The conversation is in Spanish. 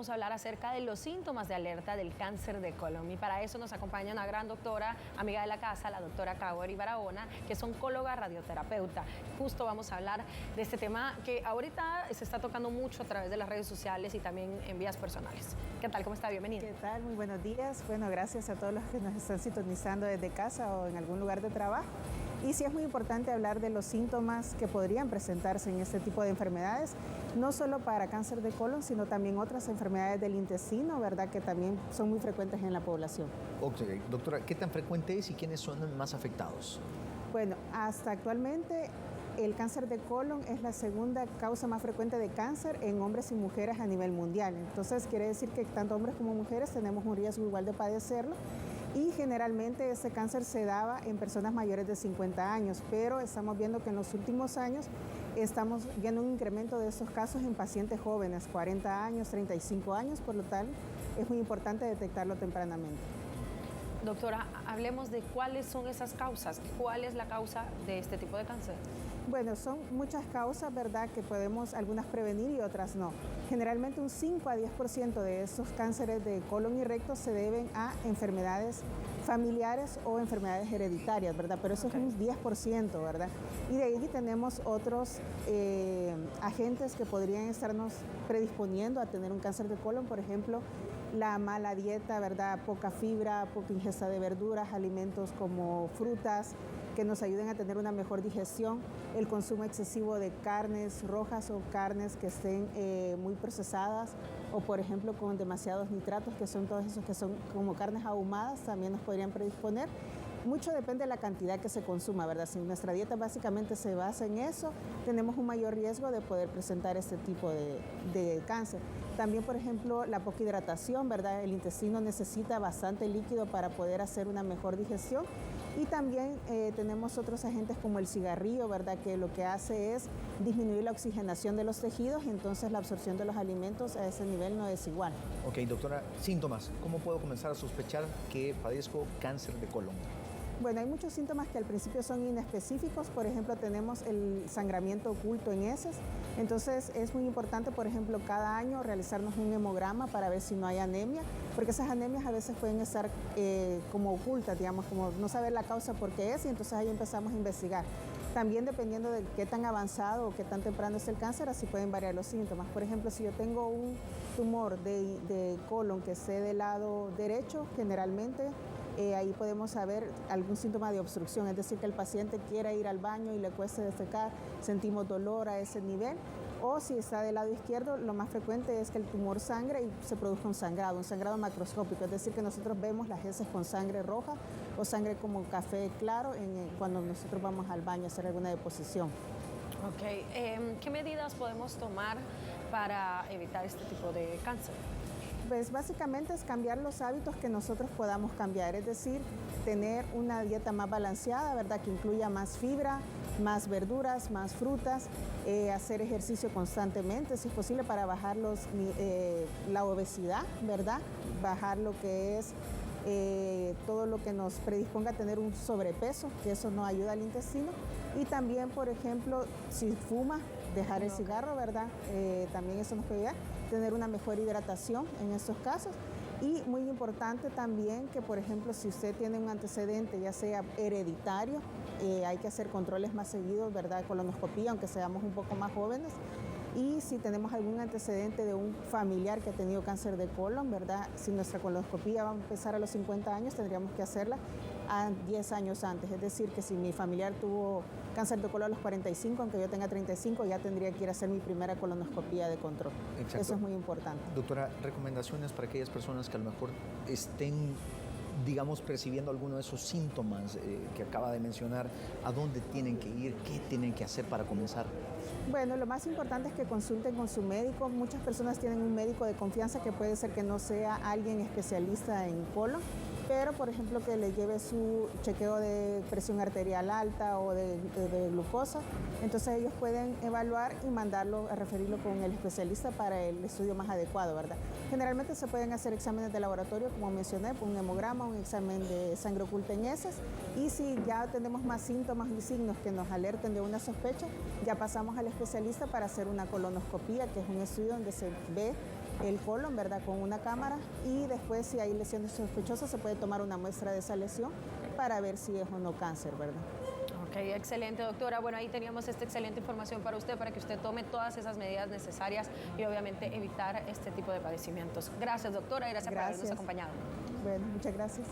vamos a hablar acerca de los síntomas de alerta del cáncer de colon. Y para eso nos acompaña una gran doctora, amiga de la casa, la doctora Kaweri Barahona, que es oncóloga radioterapeuta. Justo vamos a hablar de este tema que ahorita se está tocando mucho a través de las redes sociales y también en vías personales. ¿Qué tal? ¿Cómo está? Bienvenida. ¿Qué tal? Muy buenos días. Bueno, gracias a todos los que nos están sintonizando desde casa o en algún lugar de trabajo. Y sí es muy importante hablar de los síntomas que podrían presentarse en este tipo de enfermedades, no solo para cáncer de colon, sino también otras enfermedades del intestino, ¿verdad?, que también son muy frecuentes en la población. Ok, doctora, ¿qué tan frecuente es y quiénes son más afectados? Bueno, hasta actualmente el cáncer de colon es la segunda causa más frecuente de cáncer en hombres y mujeres a nivel mundial. Entonces quiere decir que tanto hombres como mujeres tenemos un riesgo igual de padecerlo. Y generalmente este cáncer se daba en personas mayores de 50 años, pero estamos viendo que en los últimos años estamos viendo un incremento de estos casos en pacientes jóvenes, 40 años, 35 años, por lo tal es muy importante detectarlo tempranamente. Doctora, hablemos de cuáles son esas causas. ¿Cuál es la causa de este tipo de cáncer? Bueno, son muchas causas, ¿verdad?, que podemos algunas prevenir y otras no. Generalmente un 5 a 10% de estos cánceres de colon y recto se deben a enfermedades familiares o enfermedades hereditarias, ¿verdad? Pero eso es un 10%, ¿verdad? Y de ahí tenemos otros agentes que podrían estarnos predisponiendo a tener un cáncer de colon, por ejemplo, la mala dieta, ¿verdad?, poca fibra, poca ingesta de verduras, alimentos como frutas, que nos ayuden a tener una mejor digestión, el consumo excesivo de carnes rojas o carnes que estén muy procesadas o por ejemplo con demasiados nitratos, que son todos esos que son como carnes ahumadas, también nos podrían predisponer. Mucho depende de la cantidad que se consuma, ¿verdad? Si nuestra dieta básicamente se basa en eso, tenemos un mayor riesgo de poder presentar este tipo de cáncer. También, por ejemplo, la poca hidratación, ¿verdad? El intestino necesita bastante líquido para poder hacer una mejor digestión. Y también tenemos otros agentes como el cigarrillo, ¿verdad?, que lo que hace es disminuir la oxigenación de los tejidos y entonces la absorción de los alimentos a ese nivel no es igual. Ok, doctora, síntomas. ¿Cómo puedo comenzar a sospechar que padezco cáncer de colon? Bueno, hay muchos síntomas que al principio son inespecíficos. Por ejemplo, tenemos el sangramiento oculto en heces. Entonces, es muy importante, por ejemplo, cada año realizarnos un hemograma para ver si no hay anemia, porque esas anemias a veces pueden estar como ocultas, digamos, como no saber la causa por qué es, y entonces ahí empezamos a investigar. También dependiendo de qué tan avanzado o qué tan temprano es el cáncer, así pueden variar los síntomas. Por ejemplo, si yo tengo un tumor de colon que esté del lado derecho, generalmente, ahí podemos saber algún síntoma de obstrucción, es decir, que el paciente quiera ir al baño y le cueste defecar, sentimos dolor a ese nivel. O si está del lado izquierdo, lo más frecuente es que el tumor sangre y se produzca un sangrado macroscópico, es decir, que nosotros vemos las heces con sangre roja o sangre como café claro cuando nosotros vamos al baño a hacer alguna deposición. Ok, ¿qué medidas podemos tomar para evitar este tipo de cáncer? Pues básicamente es cambiar los hábitos que nosotros podamos cambiar, es decir, tener una dieta más balanceada, ¿verdad?, que incluya más fibra, más verduras, más frutas, hacer ejercicio constantemente, si es posible, para bajar la obesidad, ¿verdad?, bajar lo que es todo lo que nos predisponga a tener un sobrepeso, que eso no ayuda al intestino. Y también, por ejemplo, si fuma, dejar el cigarro, ¿verdad?, también eso nos puede ayudar, tener una mejor hidratación en estos casos. Y muy importante también que, por ejemplo, si usted tiene un antecedente, ya sea hereditario, hay que hacer controles más seguidos, ¿verdad?, colonoscopía, aunque seamos un poco más jóvenes. Y si tenemos algún antecedente de un familiar que ha tenido cáncer de colon, ¿verdad?, si nuestra colonoscopía va a empezar a los 50 años, tendríamos que hacerla a 10 años antes. Es decir, que si mi familiar tuvo cáncer de colon a los 45, aunque yo tenga 35, ya tendría que ir a hacer mi primera colonoscopía de control. Exacto. Eso es muy importante. Doctora, recomendaciones para aquellas personas que a lo mejor estén, digamos, percibiendo alguno de esos síntomas que acaba de mencionar, ¿a dónde tienen que ir? ¿Qué tienen que hacer para comenzar? Bueno, lo más importante es que consulten con su médico. Muchas personas tienen un médico de confianza que puede ser que no sea alguien especialista en colon, pero por ejemplo que le lleve su chequeo de presión arterial alta o de glucosa. Entonces ellos pueden evaluar y mandarlo a referirlo con el especialista para el estudio más adecuado, ¿verdad? Generalmente se pueden hacer exámenes de laboratorio, como mencioné, un hemograma, un examen de sangre oculta en heces, y si ya tenemos más síntomas y signos que nos alerten de una sospecha, ya pasamos al especialista para hacer una colonoscopía, que es un estudio donde se ve el colon, ¿verdad? Con una cámara, y después si hay lesiones sospechosas se puede tomar una muestra de esa lesión para ver si es o no cáncer, ¿verdad? Ok, excelente, doctora. Bueno, ahí teníamos esta excelente información para usted, para que usted tome todas esas medidas necesarias y obviamente evitar este tipo de padecimientos. Gracias, doctora, y gracias por habernos acompañado. Bueno, muchas gracias.